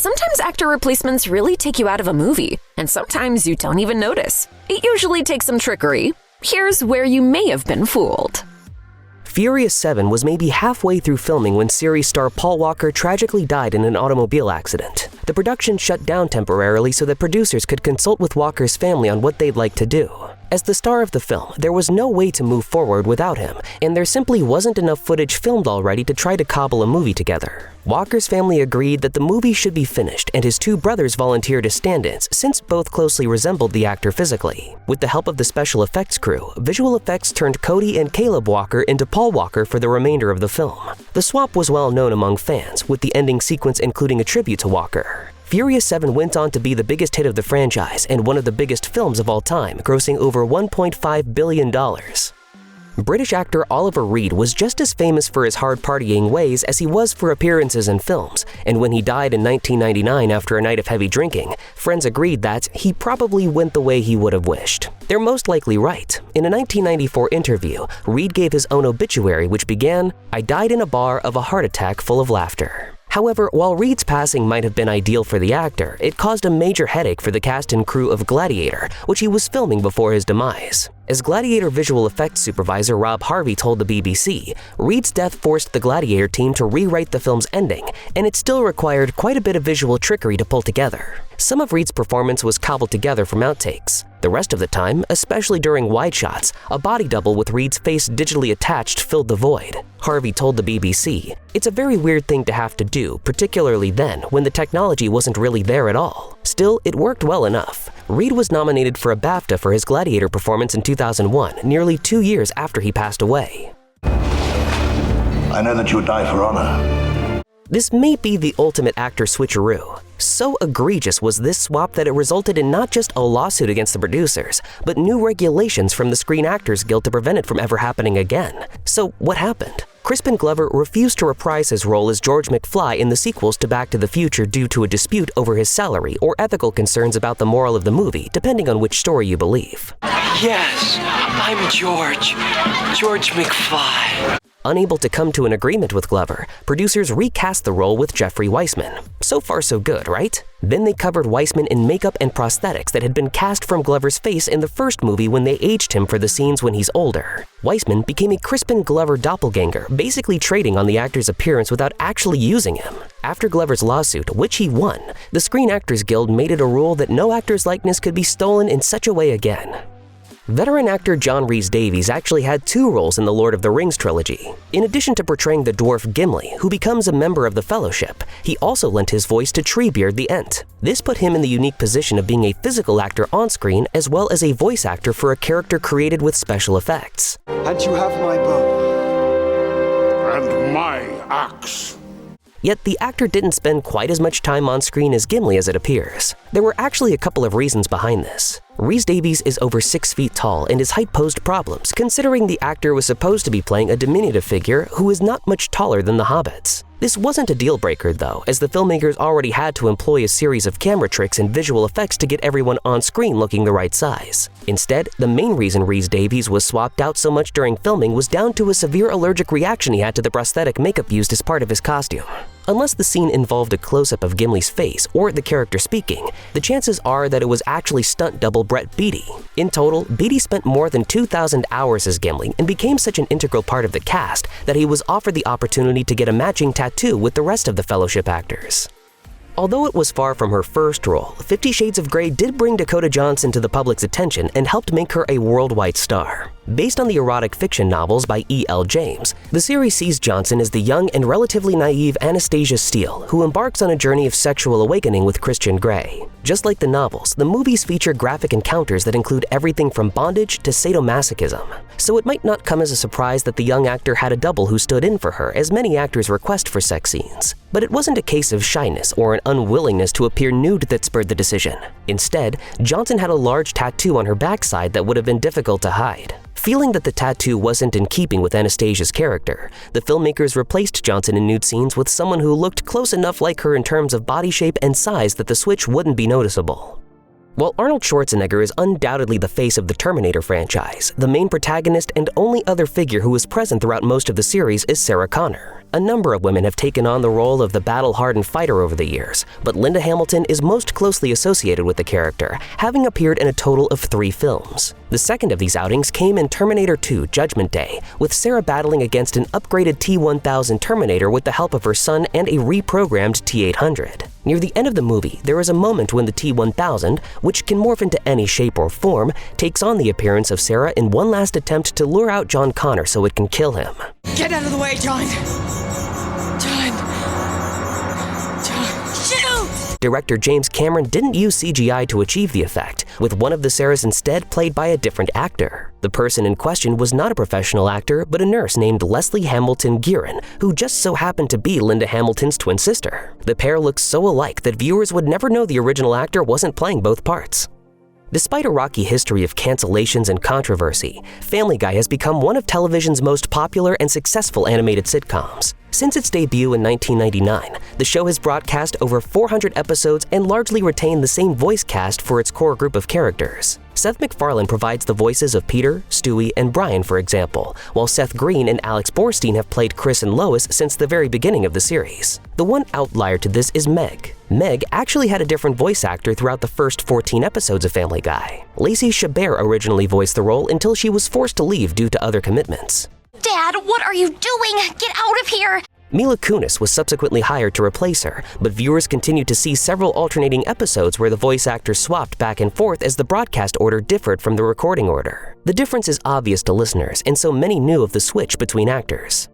Sometimes actor replacements really take you out of a movie, and sometimes you don't even notice. It usually takes some trickery. Here's where you may have been fooled. Furious 7 was maybe halfway through filming when series star Paul Walker tragically died in an automobile accident. The production shut down temporarily so that producers could consult with Walker's family on what they'd like to do. As the star of the film, there was no way to move forward without him, and there simply wasn't enough footage filmed already to try to cobble a movie together. Walker's family agreed that the movie should be finished, and his two brothers volunteered as stand-ins since both closely resembled the actor physically. With the help of the special effects crew, visual effects turned Cody and Caleb Walker into Paul Walker for the remainder of the film. The swap was well known among fans, with the ending sequence including a tribute to Walker. Furious 7 went on to be the biggest hit of the franchise and one of the biggest films of all time, grossing over $1.5 billion. British actor Oliver Reed was just as famous for his hard partying ways as he was for appearances in films, and when he died in 1999 after a night of heavy drinking, friends agreed that he probably went the way he would have wished. They're most likely right. In a 1994 interview, Reed gave his own obituary, which began, "I died in a bar of a heart attack full of laughter." However, while Reed's passing might have been ideal for the actor, it caused a major headache for the cast and crew of Gladiator, which he was filming before his demise. As Gladiator visual effects supervisor Rob Harvey told the BBC, Reed's death forced the Gladiator team to rewrite the film's ending, and it still required quite a bit of visual trickery to pull together. Some of Reed's performance was cobbled together from outtakes. The rest of the time, especially during wide shots, a body double with Reed's face digitally attached filled the void. Harvey told the BBC, "It's a very weird thing to have to do, particularly then, when the technology wasn't really there at all. Still, it worked well enough." Reed was nominated for a BAFTA for his Gladiator performance in 2001, nearly 2 years after he passed away. I know that you would die for honor. This may be the ultimate actor switcheroo. So egregious was this swap that it resulted in not just a lawsuit against the producers, but new regulations from the Screen Actors Guild to prevent it from ever happening again. So what happened? Crispin Glover refused to reprise his role as George McFly in the sequels to Back to the Future due to a dispute over his salary or ethical concerns about the moral of the movie, depending on which story you believe. Yes, I'm George McFly. Unable to come to an agreement with Glover, producers recast the role with Jeffrey Weissman. So far so good, right? Then they covered Weissman in makeup and prosthetics that had been cast from Glover's face in the first movie when they aged him for the scenes when he's older. Weissman became a Crispin Glover doppelganger, basically trading on the actor's appearance without actually using him. After Glover's lawsuit, which he won, the Screen Actors Guild made it a rule that no actor's likeness could be stolen in such a way again. Veteran actor John Rhys-Davies actually had 2 roles in the Lord of the Rings trilogy. In addition to portraying the dwarf Gimli, who becomes a member of the Fellowship, he also lent his voice to Treebeard the Ent. This put him in the unique position of being a physical actor on screen as well as a voice actor for a character created with special effects. And you have my bow. And my axe. Yet the actor didn't spend quite as much time on screen as Gimli as it appears. There were actually a couple of reasons behind this. Rhys-Davies is over 6 feet tall and his height posed problems, considering the actor was supposed to be playing a diminutive figure who is not much taller than the hobbits. This wasn't a deal breaker though, as the filmmakers already had to employ a series of camera tricks and visual effects to get everyone on screen looking the right size. Instead, the main reason Rhys-Davies was swapped out so much during filming was down to a severe allergic reaction he had to the prosthetic makeup used as part of his costume. Unless the scene involved a close-up of Gimli's face or the character speaking, the chances are that it was actually stunt double Brett Beatty. In total, Beatty spent more than 2,000 hours as Gimli and became such an integral part of the cast that he was offered the opportunity to get a matching tattoo with the rest of the Fellowship actors. Although it was far from her first role, 50 Shades of Grey did bring Dakota Johnson to the public's attention and helped make her a worldwide star. Based on the erotic fiction novels by E.L. James, the series sees Johnson as the young and relatively naive Anastasia Steele, who embarks on a journey of sexual awakening with Christian Grey. Just like the novels, the movies feature graphic encounters that include everything from bondage to sadomasochism. So it might not come as a surprise that the young actor had a double who stood in for her, as many actors request for sex scenes. But it wasn't a case of shyness or an unwillingness to appear nude that spurred the decision. Instead, Johnson had a large tattoo on her backside that would have been difficult to hide. Feeling that the tattoo wasn't in keeping with Anastasia's character, the filmmakers replaced Johnson in nude scenes with someone who looked close enough like her in terms of body shape and size that the switch wouldn't be noticeable. While Arnold Schwarzenegger is undoubtedly the face of the Terminator franchise, the main protagonist and only other figure who is present throughout most of the series is Sarah Connor. A number of women have taken on the role of the battle-hardened fighter over the years, but Linda Hamilton is most closely associated with the character, having appeared in a total of 3 films. The second of these outings came in Terminator 2: Judgment Day, with Sarah battling against an upgraded T-1000 Terminator with the help of her son and a reprogrammed T-800. Near the end of the movie, there is a moment when the T-1000, which can morph into any shape or form, takes on the appearance of Sarah in one last attempt to lure out John Connor so it can kill him. Get out of the way, John! Shoot! Director James Cameron didn't use CGI to achieve the effect, with one of the Sarahs instead played by a different actor. The person in question was not a professional actor, but a nurse named Leslie Hamilton Guerin, who just so happened to be Linda Hamilton's twin sister. The pair looked so alike that viewers would never know the original actor wasn't playing both parts. Despite a rocky history of cancellations and controversy, Family Guy has become one of television's most popular and successful animated sitcoms. Since its debut in 1999, the show has broadcast over 400 episodes and largely retained the same voice cast for its core group of characters. Seth MacFarlane provides the voices of Peter, Stewie, and Brian, for example, while Seth Green and Alex Borstein have played Chris and Lois since the very beginning of the series. The one outlier to this is Meg. Meg actually had a different voice actor throughout the first 14 episodes of Family Guy. Lacey Chabert originally voiced the role until she was forced to leave due to other commitments. Dad, what are you doing? Get out of here! Mila Kunis was subsequently hired to replace her, but viewers continued to see several alternating episodes where the voice actors swapped back and forth as the broadcast order differed from the recording order. The difference is obvious to listeners, and so many knew of the switch between actors.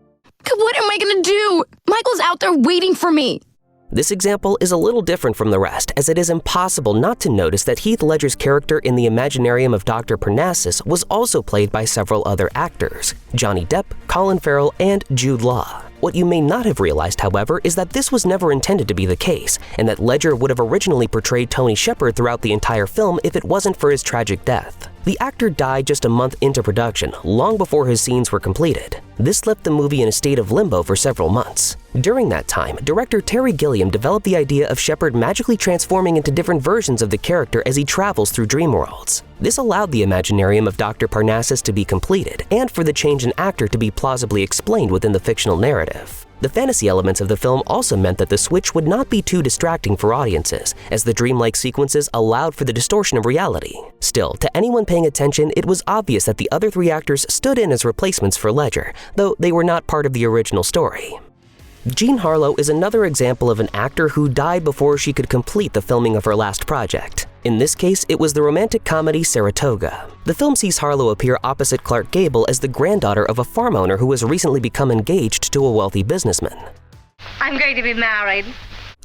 What am I gonna do? Michael's out there waiting for me! This example is a little different from the rest, as it is impossible not to notice that Heath Ledger's character in the Imaginarium of Dr. Parnassus was also played by several other actors: Johnny Depp, Colin Farrell, and Jude Law. What you may not have realized, however, is that this was never intended to be the case, and that Ledger would have originally portrayed Tony Shepard throughout the entire film if it wasn't for his tragic death. The actor died just a month into production, long before his scenes were completed. This left the movie in a state of limbo for several months. During that time, director Terry Gilliam developed the idea of Shepard magically transforming into different versions of the character as he travels through dream worlds. This allowed the Imaginarium of Dr. Parnassus to be completed, and for the change in actor to be plausibly explained within the fictional narrative. The fantasy elements of the film also meant that the switch would not be too distracting for audiences, as the dreamlike sequences allowed for the distortion of reality. Still, to anyone paying attention, it was obvious that the other 3 actors stood in as replacements for Ledger, though they were not part of the original story. Jean Harlow is another example of an actor who died before she could complete the filming of her last project. In this case, it was the romantic comedy Saratoga. The film sees Harlow appear opposite Clark Gable as the granddaughter of a farm owner who has recently become engaged to a wealthy businessman. I'm going to be married.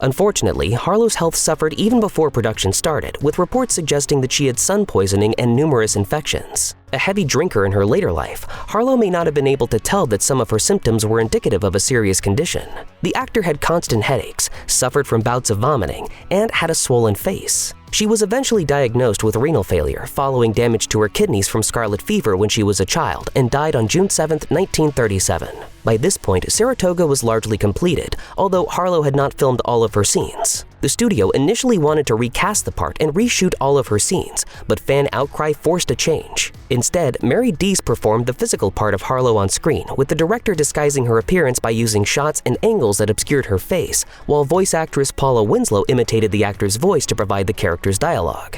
Unfortunately, Harlow's health suffered even before production started, with reports suggesting that she had sun poisoning and numerous infections. A heavy drinker in her later life, Harlow may not have been able to tell that some of her symptoms were indicative of a serious condition. The actor had constant headaches, suffered from bouts of vomiting, and had a swollen face. She was eventually diagnosed with renal failure following damage to her kidneys from scarlet fever when she was a child and died on June 7, 1937. By this point, Saratoga was largely completed, although Harlow had not filmed all of her scenes. The studio initially wanted to recast the part and reshoot all of her scenes, but fan outcry forced a change. Instead, Mary Dees performed the physical part of Harlow on screen, with the director disguising her appearance by using shots and angles that obscured her face, while voice actress Paula Winslow imitated the actor's voice to provide the character's dialogue.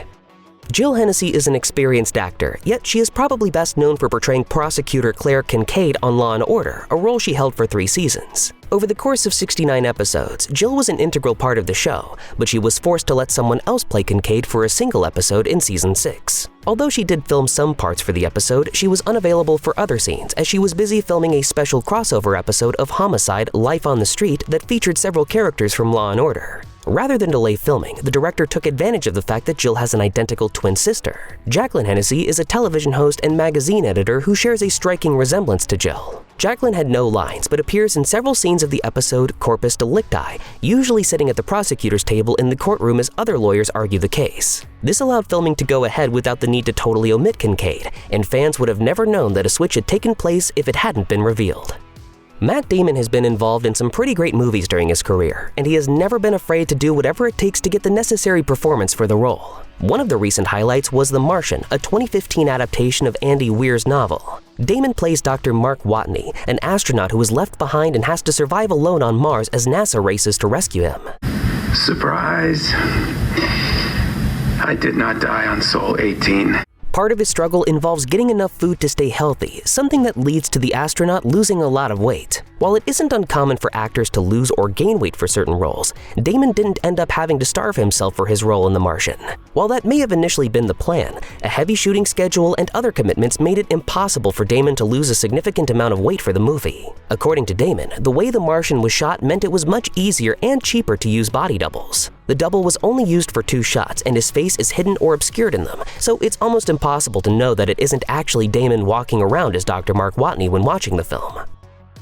Jill Hennessy is an experienced actor, yet she is probably best known for portraying prosecutor Claire Kincaid on Law & Order, a role she held for 3 seasons. Over the course of 69 episodes, Jill was an integral part of the show, but she was forced to let someone else play Kincaid for a single episode in season 6. Although she did film some parts for the episode, she was unavailable for other scenes as she was busy filming a special crossover episode of Homicide: Life on the Street that featured several characters from Law & Order. Rather than delay filming, the director took advantage of the fact that Jill has an identical twin sister. Jacqueline Hennessy is a television host and magazine editor who shares a striking resemblance to Jill. Jacqueline had no lines but appears in several scenes of the episode Corpus Delicti, usually sitting at the prosecutor's table in the courtroom as other lawyers argue the case. This allowed filming to go ahead without the need to totally omit Kincaid, and fans would have never known that a switch had taken place if it hadn't been revealed. Matt Damon has been involved in some pretty great movies during his career, and he has never been afraid to do whatever it takes to get the necessary performance for the role. One of the recent highlights was The Martian, a 2015 adaptation of Andy Weir's novel. Damon plays Dr. Mark Watney, an astronaut who is left behind and has to survive alone on Mars as NASA races to rescue him. Surprise. I did not die on Sol 18. Part of his struggle involves getting enough food to stay healthy, something that leads to the astronaut losing a lot of weight. While it isn't uncommon for actors to lose or gain weight for certain roles, Damon didn't end up having to starve himself for his role in The Martian. While that may have initially been the plan, a heavy shooting schedule and other commitments made it impossible for Damon to lose a significant amount of weight for the movie. According to Damon, the way The Martian was shot meant it was much easier and cheaper to use body doubles. The double was only used for 2 shots, and his face is hidden or obscured in them, so it's almost impossible to know that it isn't actually Damon walking around as Dr. Mark Watney when watching the film.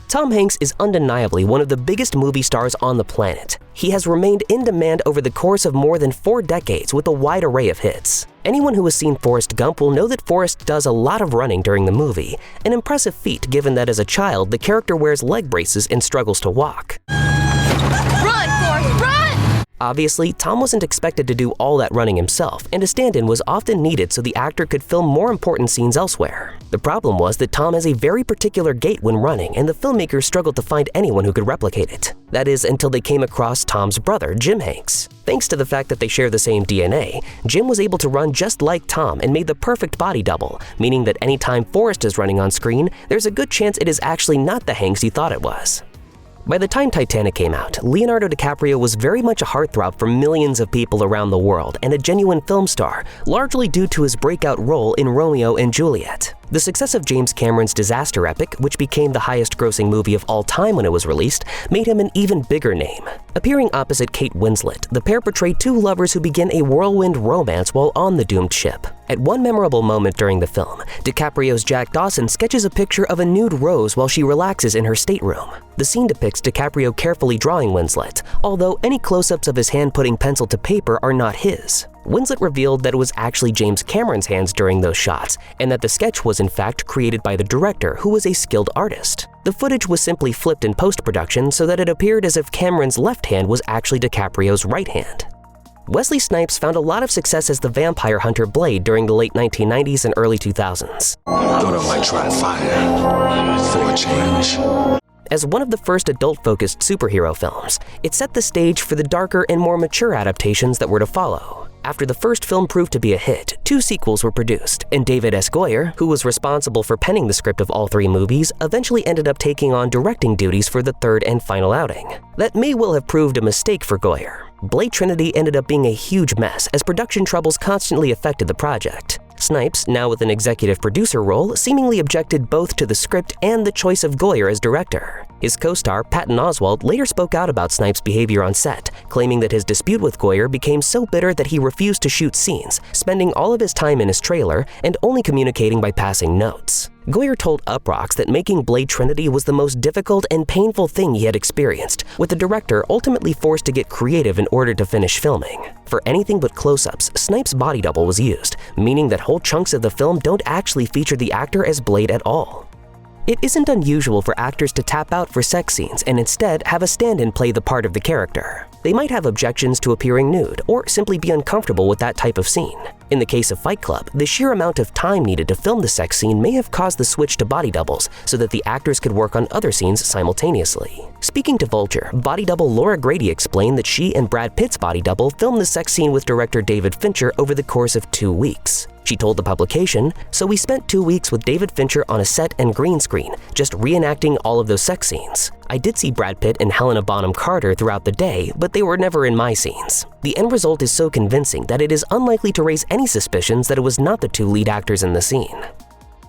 Tom Hanks is undeniably one of the biggest movie stars on the planet. He has remained in demand over the course of more than 4 decades with a wide array of hits. Anyone who has seen Forrest Gump will know that Forrest does a lot of running during the movie, an impressive feat given that as a child the character wears leg braces and struggles to walk. Run, Forrest, run! Obviously, Tom wasn't expected to do all that running himself, and a stand-in was often needed so the actor could film more important scenes elsewhere. The problem was that Tom has a very particular gait when running, and the filmmakers struggled to find anyone who could replicate it. That is, until they came across Tom's brother, Jim Hanks. Thanks to the fact that they share the same DNA, Jim was able to run just like Tom and made the perfect body double, meaning that anytime Forrest is running on screen, there's a good chance it is actually not the Hanks you thought it was. By the time Titanic came out, Leonardo DiCaprio was very much a heartthrob for millions of people around the world and a genuine film star, largely due to his breakout role in Romeo and Juliet. The success of James Cameron's disaster epic, which became the highest-grossing movie of all time when it was released, made him an even bigger name. Appearing opposite Kate Winslet, the pair portrayed 2 lovers who begin a whirlwind romance while on the doomed ship. At one memorable moment during the film, DiCaprio's Jack Dawson sketches a picture of a nude Rose while she relaxes in her stateroom. The scene depicts DiCaprio carefully drawing Winslet, although any close-ups of his hand putting pencil to paper are not his. Winslet revealed that it was actually James Cameron's hands during those shots, and that the sketch was in fact created by the director, who was a skilled artist. The footage was simply flipped in post-production so that it appeared as if Cameron's left hand was actually DiCaprio's right hand. Wesley Snipes found a lot of success as the vampire hunter Blade during the late 1990s and early 2000s. Thought I might try fire for a change. As one of the first adult-focused superhero films, it set the stage for the darker and more mature adaptations that were to follow. After the first film proved to be a hit, 2 sequels were produced, and David S. Goyer, who was responsible for penning the script of all 3 movies, eventually ended up taking on directing duties for the 3rd and final outing. That may well have proved a mistake for Goyer. Blade Trinity ended up being a huge mess as production troubles constantly affected the project. Snipes, now with an executive producer role, seemingly objected both to the script and the choice of Goyer as director. His co-star, Patton Oswalt, later spoke out about Snipes' behavior on set, claiming that his dispute with Goyer became so bitter that he refused to shoot scenes, spending all of his time in his trailer and only communicating by passing notes. Goyer told Uproxx that making Blade Trinity was the most difficult and painful thing he had experienced, with the director ultimately forced to get creative in order to finish filming. For anything but close-ups, Snipes' body double was used, meaning that whole chunks of the film don't actually feature the actor as Blade at all. It isn't unusual for actors to tap out for sex scenes and instead have a stand-in play the part of the character. They might have objections to appearing nude or simply be uncomfortable with that type of scene. In the case of Fight Club, the sheer amount of time needed to film the sex scene may have caused the switch to body doubles so that the actors could work on other scenes simultaneously. Speaking to Vulture, body double Laura Grady explained that she and Brad Pitt's body double filmed the sex scene with director David Fincher over the course of 2 weeks. She told the publication, "So we spent 2 weeks with David Fincher on a set and green screen, just reenacting all of those sex scenes. I did see Brad Pitt and Helena Bonham Carter throughout the day, but they were never in my scenes. The end result is so convincing that it is unlikely to raise any suspicions that it was not the 2 lead actors in the scene."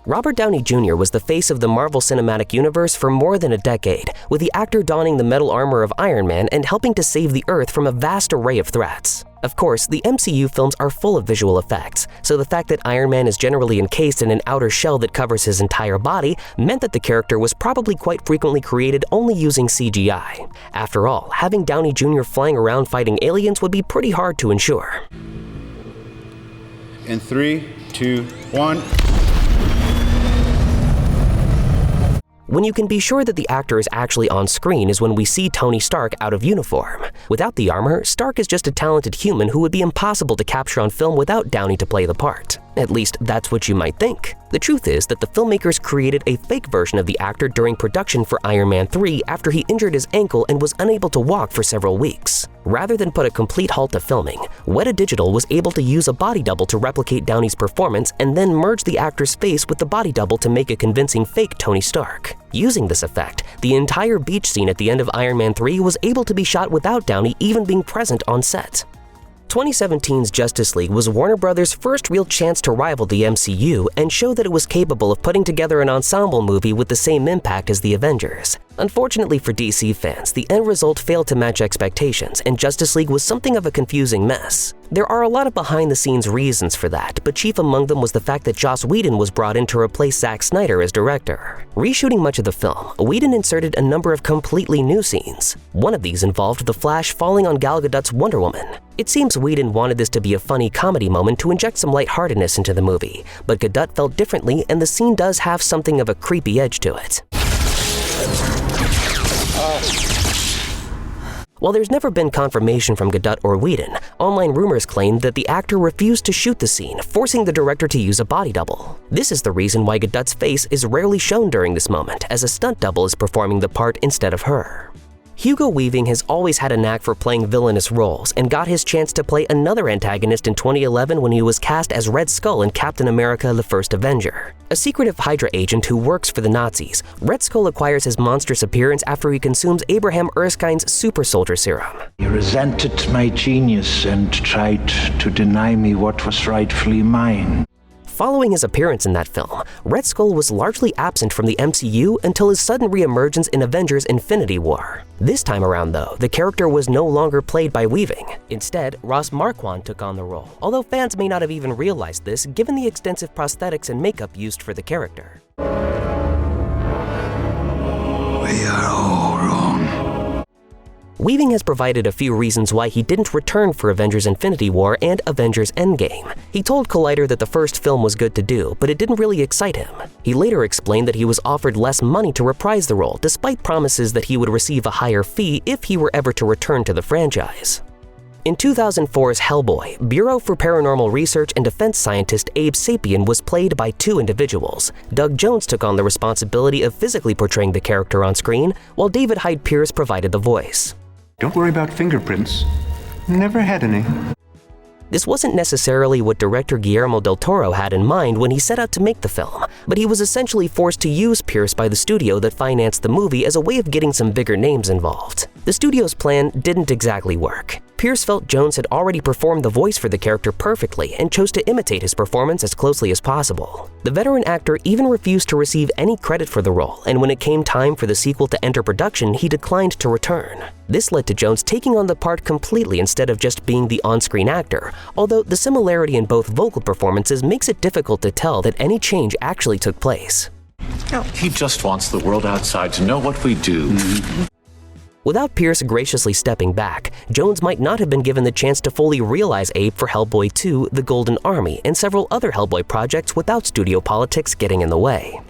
Robert Downey Jr. was the face of the Marvel Cinematic Universe for more than a decade, with the actor donning the metal armor of Iron Man and helping to save the Earth from a vast array of threats. Of course, the MCU films are full of visual effects, so the fact that Iron Man is generally encased in an outer shell that covers his entire body meant that the character was probably quite frequently created only using CGI. After all, having Downey Jr. flying around fighting aliens would be pretty hard to ensure. In 3, 2, 1. When you can be sure that the actor is actually on screen is when we see Tony Stark out of uniform. Without the armor, Stark is just a talented human who would be impossible to capture on film without Downey to play the part. At least, that's what you might think. The truth is that the filmmakers created a fake version of the actor during production for Iron Man 3 after he injured his ankle and was unable to walk for several weeks. Rather than put a complete halt to filming, Weta Digital was able to use a body double to replicate Downey's performance and then merge the actor's face with the body double to make a convincing fake Tony Stark. Using this effect, the entire beach scene at the end of Iron Man 3 was able to be shot without Downey even being present on set. 2017's Justice League was Warner Bros.' first real chance to rival the MCU and show that it was capable of putting together an ensemble movie with the same impact as the Avengers. Unfortunately for DC fans, the end result failed to match expectations, and Justice League was something of a confusing mess. There are a lot of behind-the-scenes reasons for that, but chief among them was the fact that Joss Whedon was brought in to replace Zack Snyder as director. Reshooting much of the film, Whedon inserted a number of completely new scenes. One of these involved the Flash falling on Gal Gadot's Wonder Woman. It seems Whedon wanted this to be a funny comedy moment to inject some lightheartedness into the movie, but Gadot felt differently, and the scene does have something of a creepy edge to it. While there's never been confirmation from Gadot or Whedon, online rumors claim that the actor refused to shoot the scene, forcing the director to use a body double. This is the reason why Gadot's face is rarely shown during this moment, as a stunt double is performing the part instead of her. Hugo Weaving has always had a knack for playing villainous roles and got his chance to play another antagonist in 2011 when he was cast as Red Skull in Captain America: The First Avenger. A secretive Hydra agent who works for the Nazis, Red Skull acquires his monstrous appearance after he consumes Abraham Erskine's super soldier serum. He resented my genius and tried to deny me what was rightfully mine. Following his appearance in that film, Red Skull was largely absent from the MCU until his sudden reemergence in Avengers: Infinity War. This time around, though, the character was no longer played by Weaving. Instead, Ross Marquand took on the role, although fans may not have even realized this given the extensive prosthetics and makeup used for the character. We are all wrong. Weaving has provided a few reasons why he didn't return for Avengers: Infinity War and Avengers: Endgame. He told Collider that the first film was good to do, but it didn't really excite him. He later explained that he was offered less money to reprise the role, despite promises that he would receive a higher fee if he were ever to return to the franchise. In 2004's Hellboy, Bureau for Paranormal Research and defense scientist Abe Sapien was played by two individuals. Doug Jones took on the responsibility of physically portraying the character on screen, while David Hyde Pierce provided the voice. Don't worry about fingerprints. Never had any. This wasn't necessarily what director Guillermo del Toro had in mind when he set out to make the film, but he was essentially forced to use Pierce by the studio that financed the movie as a way of getting some bigger names involved. The studio's plan didn't exactly work. Pierce felt Jones had already performed the voice for the character perfectly and chose to imitate his performance as closely as possible. The veteran actor even refused to receive any credit for the role, and when it came time for the sequel to enter production, he declined to return. This led to Jones taking on the part completely instead of just being the on-screen actor, although the similarity in both vocal performances makes it difficult to tell that any change actually took place. He just wants the world outside to know what we do. Without Pierce graciously stepping back, Jones might not have been given the chance to fully realize Abe for Hellboy 2, The Golden Army, and several other Hellboy projects without studio politics getting in the way.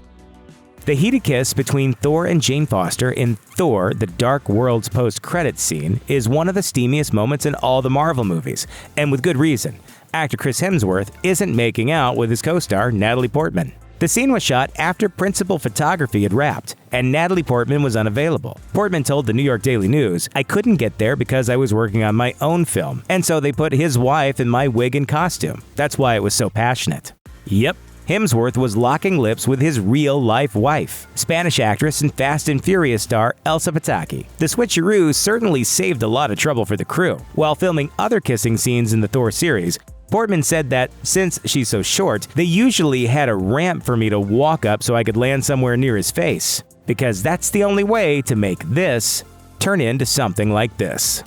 The heated kiss between Thor and Jane Foster in Thor: The Dark World's post-credits scene is one of the steamiest moments in all the Marvel movies, and with good reason. Actor Chris Hemsworth isn't making out with his co-star Natalie Portman. The scene was shot after principal photography had wrapped, and Natalie Portman was unavailable. Portman told the New York Daily News, "I couldn't get there because I was working on my own film, and so they put his wife in my wig and costume. That's why it was so passionate." Yep, Hemsworth was locking lips with his real-life wife, Spanish actress and Fast and Furious star Elsa Pataky. The switcheroo certainly saved a lot of trouble for the crew. While filming other kissing scenes in the Thor series, Portman said that since she's so short, they usually had a ramp for me to walk up so I could land somewhere near his face, because that's the only way to make this turn into something like this.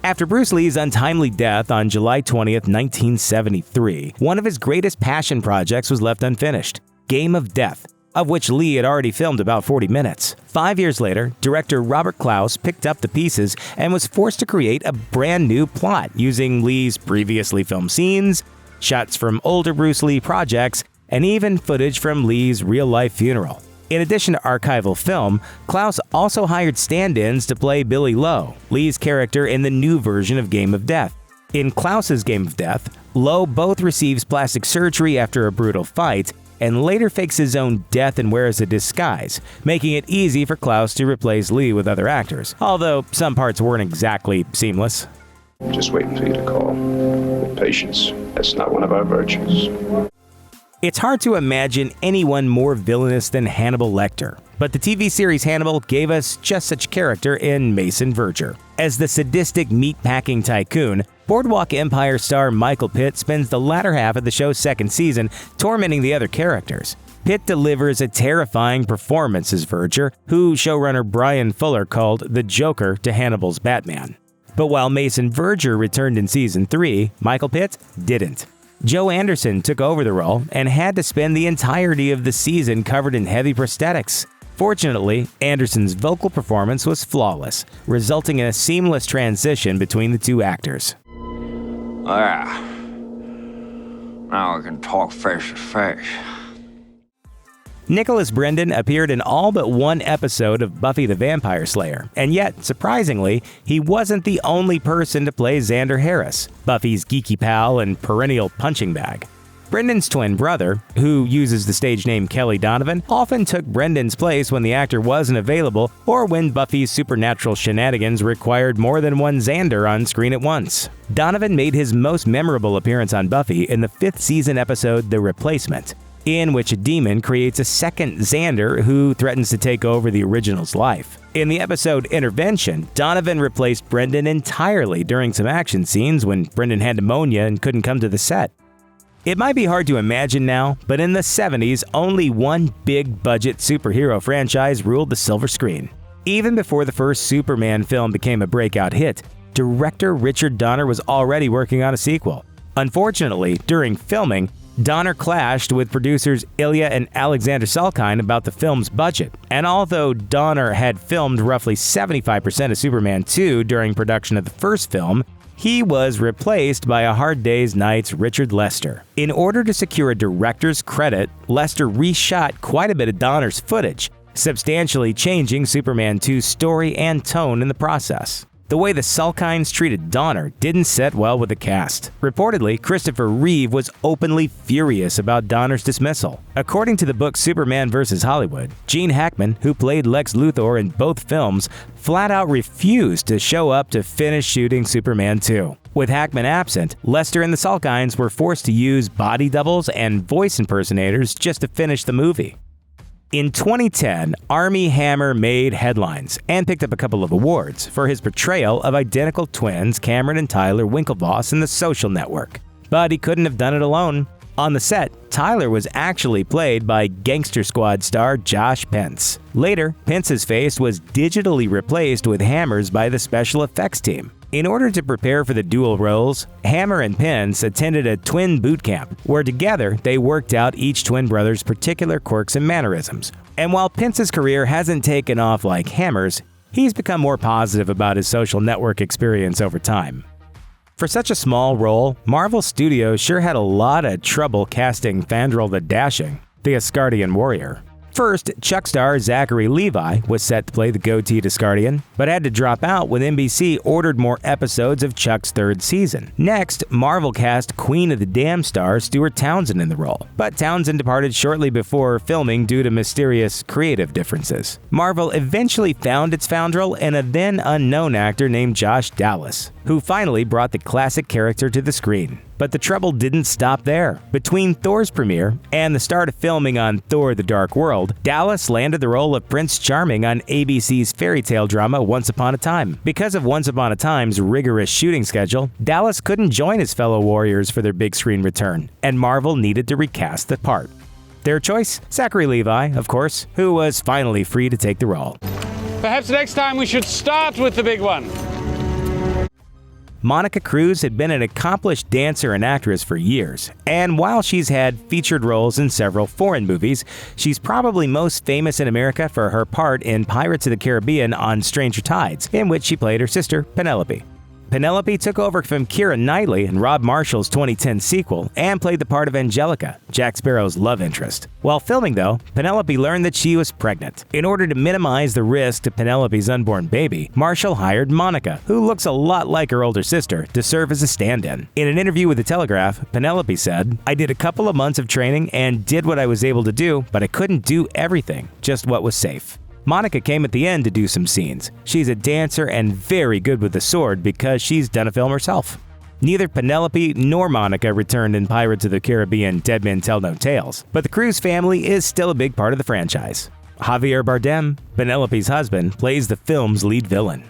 After Bruce Lee's untimely death on July 20th, 1973, one of his greatest passion projects was left unfinished, Game of Death, of which Lee had already filmed about 40 minutes. 5 years later, director Robert Klaus picked up the pieces and was forced to create a brand new plot using Lee's previously filmed scenes, shots from older Bruce Lee projects, and even footage from Lee's real-life funeral. In addition to archival film, Klaus also hired stand-ins to play Billy Lowe, Lee's character in the new version of Game of Death. In Klaus's Game of Death, Lowe both receives plastic surgery after a brutal fight and later fakes his own death and wears a disguise, making it easy for Klaus to replace Lee with other actors, although some parts weren't exactly seamless. Just waiting for you to call. With patience, that's not one of our virtues. It's hard to imagine anyone more villainous than Hannibal Lecter, but the TV series Hannibal gave us just such a character in Mason Verger. As the sadistic meat-packing tycoon, Boardwalk Empire star Michael Pitt spends the latter half of the show's second season tormenting the other characters. Pitt delivers a terrifying performance as Verger, who showrunner Brian Fuller called the Joker to Hannibal's Batman. But while Mason Verger returned in Season 3, Michael Pitt didn't. Joe Anderson took over the role and had to spend the entirety of the season covered in heavy prosthetics. Fortunately, Anderson's vocal performance was flawless, resulting in a seamless transition between the two actors. Now we can talk face to face. Nicholas Brendon appeared in all but one episode of Buffy the Vampire Slayer, and yet, surprisingly, he wasn't the only person to play Xander Harris, Buffy's geeky pal and perennial punching bag. Brendon's twin brother, who uses the stage name Kelly Donovan, often took Brendon's place when the actor wasn't available or when Buffy's supernatural shenanigans required more than one Xander on screen at once. Donovan made his most memorable appearance on Buffy in the 5th season episode The Replacement, in which a demon creates a second Xander who threatens to take over the original's life. In the episode Intervention, Donovan replaced Brendon entirely during some action scenes when Brendon had pneumonia and couldn't come to the set. It might be hard to imagine now, but in the 70s, only one big-budget superhero franchise ruled the silver screen. Even before the first Superman film became a breakout hit, director Richard Donner was already working on a sequel. Unfortunately, during filming, Donner clashed with producers Ilya and Alexander Salkind about the film's budget, and although Donner had filmed roughly 75% of Superman 2 during production of the first film, he was replaced by A Hard Day's Night's Richard Lester. In order to secure a director's credit, Lester reshot quite a bit of Donner's footage, substantially changing Superman 2's story and tone in the process. The way the Salkinds treated Donner didn't set well with the cast. Reportedly, Christopher Reeve was openly furious about Donner's dismissal. According to the book Superman vs. Hollywood, Gene Hackman, who played Lex Luthor in both films, flat out refused to show up to finish shooting Superman 2. With Hackman absent, Lester and the Salkinds were forced to use body doubles and voice impersonators just to finish the movie. In 2010, Armie Hammer made headlines and picked up a couple of awards for his portrayal of identical twins Cameron and Tyler Winklevoss in The Social Network. But he couldn't have done it alone. On the set, Tyler was actually played by Gangster Squad star Josh Pence. Later, Pence's face was digitally replaced with Hammer's by the special effects team. In order to prepare for the dual roles, Hammer and Pence attended a twin boot camp, where together they worked out each twin brother's particular quirks and mannerisms. And while Pence's career hasn't taken off like Hammer's, he's become more positive about his Social Network experience over time. For such a small role, Marvel Studios sure had a lot of trouble casting Fandral the Dashing, the Asgardian warrior. First, Chuck star Zachary Levi was set to play the goateed Asgardian, but had to drop out when NBC ordered more episodes of Chuck's third season. Next, Marvel cast Queen of the Damned star Stuart Townsend in the role, but Townsend departed shortly before filming due to mysterious creative differences. Marvel eventually found its Fandral in a then unknown actor named Josh Dallas, who finally brought the classic character to the screen. But the trouble didn't stop there. Between Thor's premiere and the start of filming on Thor: The Dark World, Dallas landed the role of Prince Charming on ABC's fairy tale drama Once Upon a Time. Because of Once Upon a Time's rigorous shooting schedule, Dallas couldn't join his fellow warriors for their big screen return, and Marvel needed to recast the part. Their choice? Zachary Levi, of course, who was finally free to take the role. Perhaps next time we should start with the big one. Monica Cruz had been an accomplished dancer and actress for years, and while she's had featured roles in several foreign movies, she's probably most famous in America for her part in Pirates of the Caribbean on Stranger Tides, in which she played her sister, Penelope. Penelope took over from Keira Knightley in Rob Marshall's 2010 sequel and played the part of Angelica, Jack Sparrow's love interest. While filming, though, Penelope learned that she was pregnant. In order to minimize the risk to Penelope's unborn baby, Marshall hired Monica, who looks a lot like her older sister, to serve as a stand-in. In an interview with The Telegraph, Penelope said, "I did a couple of months of training and did what I was able to do, but I couldn't do everything, just what was safe." Monica came at the end to do some scenes. She's a dancer and very good with the sword because she's done a film herself. Neither Penelope nor Monica returned in Pirates of the Caribbean: Dead Men Tell No Tales, but the Cruz family is still a big part of the franchise. Javier Bardem, Penelope's husband, plays the film's lead villain.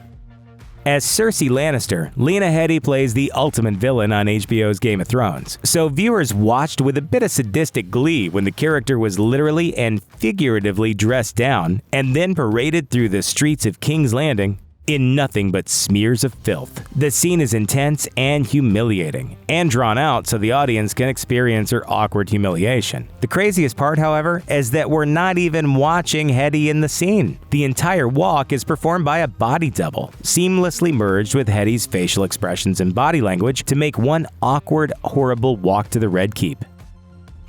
As Cersei Lannister, Lena Headey plays the ultimate villain on HBO's Game of Thrones, so viewers watched with a bit of sadistic glee when the character was literally and figuratively dressed down and then paraded through the streets of King's Landing in nothing but smears of filth. The scene is intense and humiliating, and drawn out so the audience can experience her awkward humiliation. The craziest part, however, is that we're not even watching Headey in the scene. The entire walk is performed by a body double, seamlessly merged with Headey's facial expressions and body language to make one awkward, horrible walk to the Red Keep.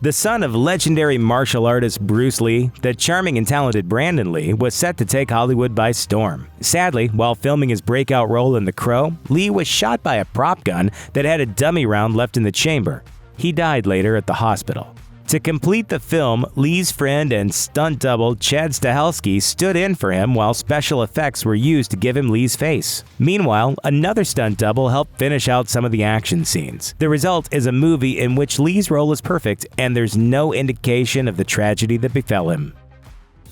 The son of legendary martial artist Bruce Lee, the charming and talented Brendon Lee was set to take Hollywood by storm. Sadly, while filming his breakout role in The Crow, Lee was shot by a prop gun that had a dummy round left in the chamber. He died later at the hospital. To complete the film, Lee's friend and stunt double Chad Stahelski stood in for him while special effects were used to give him Lee's face. Meanwhile, another stunt double helped finish out some of the action scenes. The result is a movie in which Lee's role is perfect and there's no indication of the tragedy that befell him.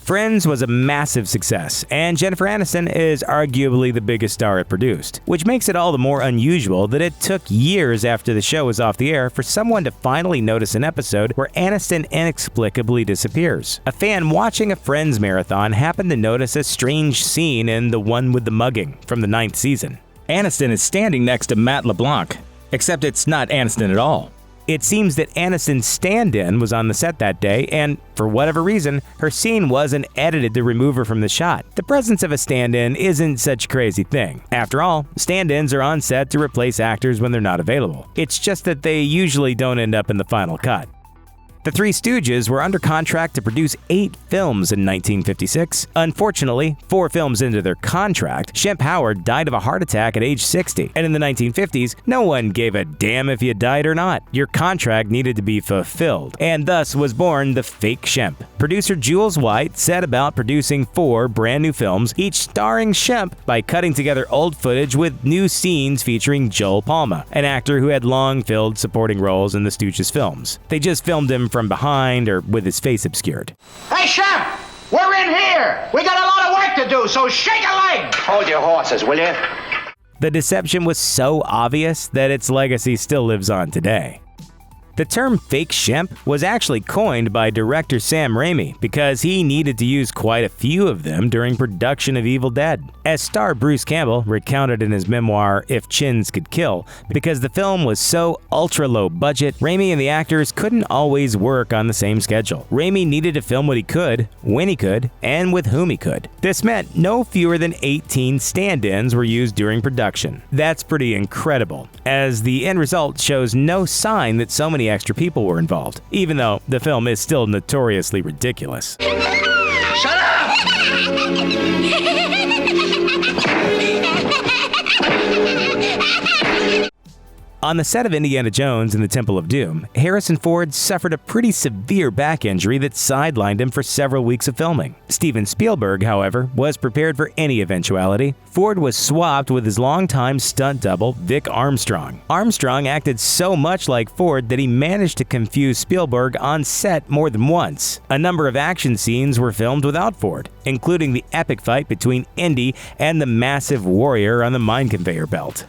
Friends was a massive success, and Jennifer Aniston is arguably the biggest star it produced, which makes it all the more unusual that it took years after the show was off the air for someone to finally notice an episode where Aniston inexplicably disappears. A fan watching a Friends marathon happened to notice a strange scene in The One with the Mugging from the 9th season. Aniston is standing next to Matt LeBlanc, except it's not Aniston at all. It seems that Aniston's stand-in was on the set that day, and for whatever reason, her scene wasn't edited to remove her from the shot. The presence of a stand-in isn't such a crazy thing. After all, stand-ins are on set to replace actors when they're not available. It's just that they usually don't end up in the final cut. The Three Stooges were under contract to produce 8 films in 1956. Unfortunately, 4 films into their contract, Shemp Howard died of a heart attack at age 60. And in the 1950s, no one gave a damn if you died or not. Your contract needed to be fulfilled, and thus was born the fake Shemp. Producer Jules White set about producing 4 brand new films, each starring Shemp, by cutting together old footage with new scenes featuring Joel Palma, an actor who had long filled supporting roles in the Stooges films. They just filmed him from behind or with his face obscured. Hey, Shemp! We're in here! We got a lot of work to do, so shake a leg! Hold your horses, will you? The deception was so obvious that its legacy still lives on today. The term fake Shemp was actually coined by director Sam Raimi because he needed to use quite a few of them during production of Evil Dead. As star Bruce Campbell recounted in his memoir If Chins Could Kill, because the film was so ultra-low budget, Raimi and the actors couldn't always work on the same schedule. Raimi needed to film what he could, when he could, and with whom he could. This meant no fewer than 18 stand-ins were used during production. That's pretty incredible, as the end result shows no sign that so many extra people were involved, even though the film is still notoriously ridiculous. Shut up! On the set of Indiana Jones and the Temple of Doom, Harrison Ford suffered a pretty severe back injury that sidelined him for several weeks of filming. Steven Spielberg, however, was prepared for any eventuality. Ford was swapped with his longtime stunt double, Vic Armstrong. Armstrong acted so much like Ford that he managed to confuse Spielberg on set more than once. A number of action scenes were filmed without Ford, including the epic fight between Indy and the massive warrior on the mine conveyor belt.